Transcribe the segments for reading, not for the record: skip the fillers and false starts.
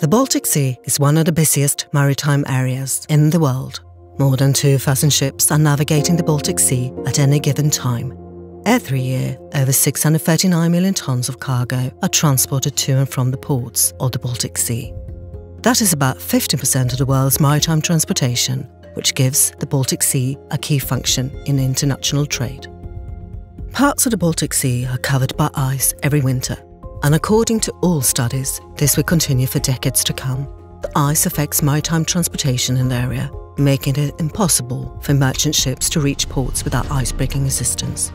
The Baltic Sea is one of the busiest maritime areas in the world. More than 2,000 ships are navigating the Baltic Sea at any given time. Every year, over 639 million tonnes of cargo are transported to and from the ports of the Baltic Sea. That is about 50% of the world's maritime transportation, which gives the Baltic Sea a key function in international trade. Parts of the Baltic Sea are covered by ice every winter, and according to all studies, this will continue for decades to come. The ice affects maritime transportation in the area, making it impossible for merchant ships to reach ports without icebreaking assistance.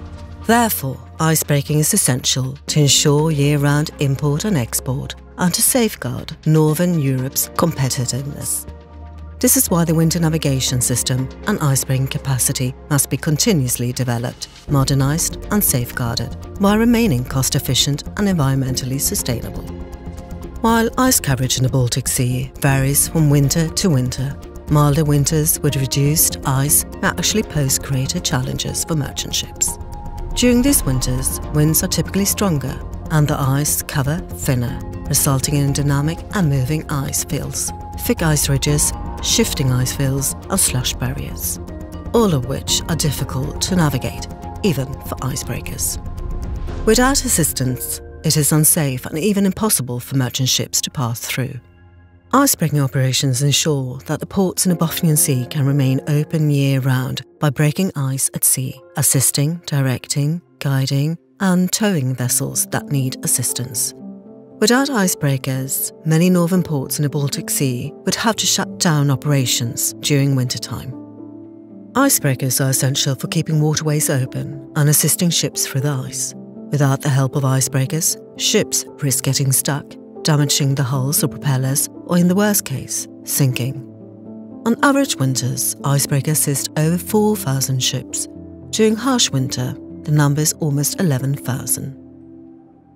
Therefore, icebreaking is essential to ensure year-round import and export and to safeguard Northern Europe's competitiveness. This is why the winter navigation system and icebreaking capacity must be continuously developed, modernised and safeguarded, while remaining cost-efficient and environmentally sustainable. While ice coverage in the Baltic Sea varies from winter to winter, milder winters with reduced ice may actually pose greater challenges for merchant ships. During these winters, winds are typically stronger and the ice cover thinner, resulting in dynamic and moving ice fields, thick ice ridges, shifting ice fields and slush barriers, all of which are difficult to navigate, even for icebreakers. Without assistance, it is unsafe and even impossible for merchant ships to pass through. Icebreaking operations ensure that the ports in the Bothnian Sea can remain open year-round by breaking ice at sea, assisting, directing, guiding and towing vessels that need assistance. Without icebreakers, many northern ports in the Baltic Sea would have to shut down operations during wintertime. Icebreakers are essential for keeping waterways open and assisting ships through the ice. Without the help of icebreakers, ships risk getting stuck, damaging the hulls or propellers, or in the worst case, sinking. On average winters, icebreakers assist over 4,000 ships. During harsh winter, the number is almost 11,000.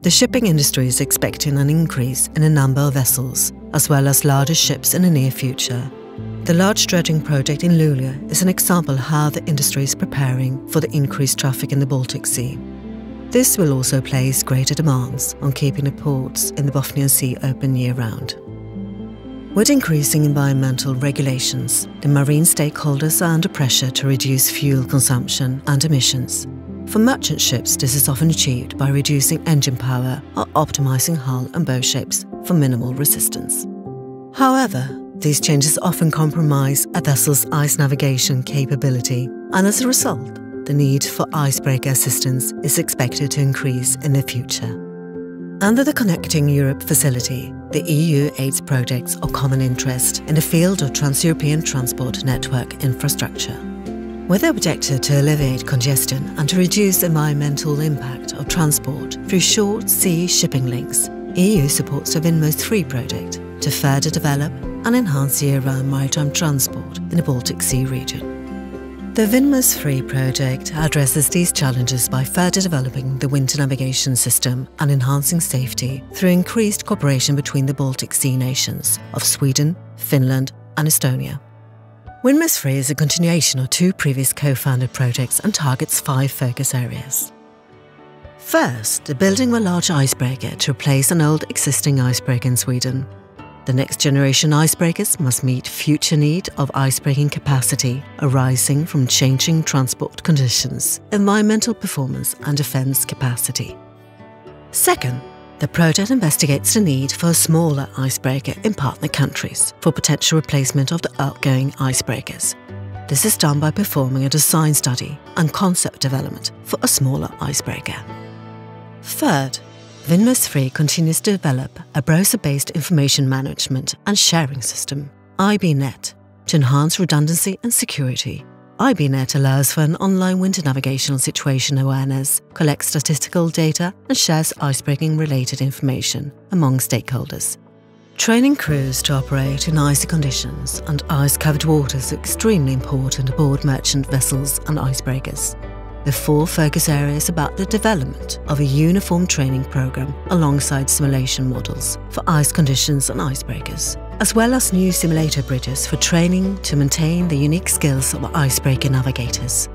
The shipping industry is expecting an increase in the number of vessels, as well as larger ships in the near future. The large dredging project in Luleå is an example of how the industry is preparing for the increased traffic in the Baltic Sea. This will also place greater demands on keeping the ports in the Bothnian Sea open year-round. With increasing environmental regulations, the marine stakeholders are under pressure to reduce fuel consumption and emissions. For merchant ships, this is often achieved by reducing engine power or optimizing hull and bow shapes for minimal resistance. However, these changes often compromise a vessel's ice navigation capability, and as a result, the need for icebreaker assistance is expected to increase in the future. Under the Connecting Europe facility, the EU aids projects of common interest in the field of trans-European transport network infrastructure. With the objective to alleviate congestion and to reduce the environmental impact of transport through short sea shipping links, EU supports the WINMOS III project to further develop and enhance year-round maritime transport in the Baltic Sea region. The WINMOS III project addresses these challenges by further developing the winter navigation system and enhancing safety through increased cooperation between the Baltic Sea nations of Sweden, Finland and Estonia. WINMOS III is a continuation of two previous co-founded projects and targets 5 focus areas. First, the building of a large icebreaker to replace an old existing icebreaker in Sweden. The next generation icebreakers must meet future need of icebreaking capacity arising from changing transport conditions, environmental performance and defence capacity. Second, the project investigates the need for a smaller icebreaker in partner countries for potential replacement of the outgoing icebreakers. This is done by performing a design study and concept development for a smaller icebreaker. Third, WINMOS III continues to develop a browser-based information management and sharing system, IBNet, to enhance redundancy and security. IBNet allows for an online winter navigational situation awareness, collects statistical data and shares icebreaking-related information among stakeholders. Training crews to operate in icy conditions and ice-covered waters is extremely important aboard merchant vessels and icebreakers. The 4 focus areas about the development of a uniform training program alongside simulation models for ice conditions and icebreakers, as well as new simulator bridges for training to maintain the unique skills of icebreaker navigators.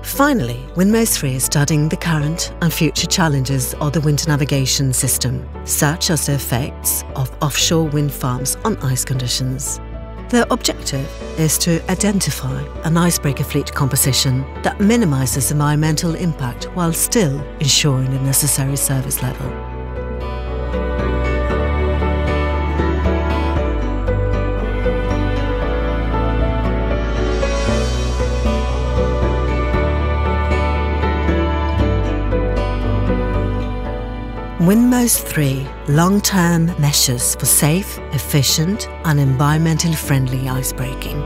Finally, WINMOS III is studying the current and future challenges of the wind navigation system, such as the effects of offshore wind farms on ice conditions. The objective is to identify an icebreaker fleet composition that minimises environmental impact while still ensuring the necessary service level. WINMOS III long-term measures for safe, efficient and environmentally friendly icebreaking.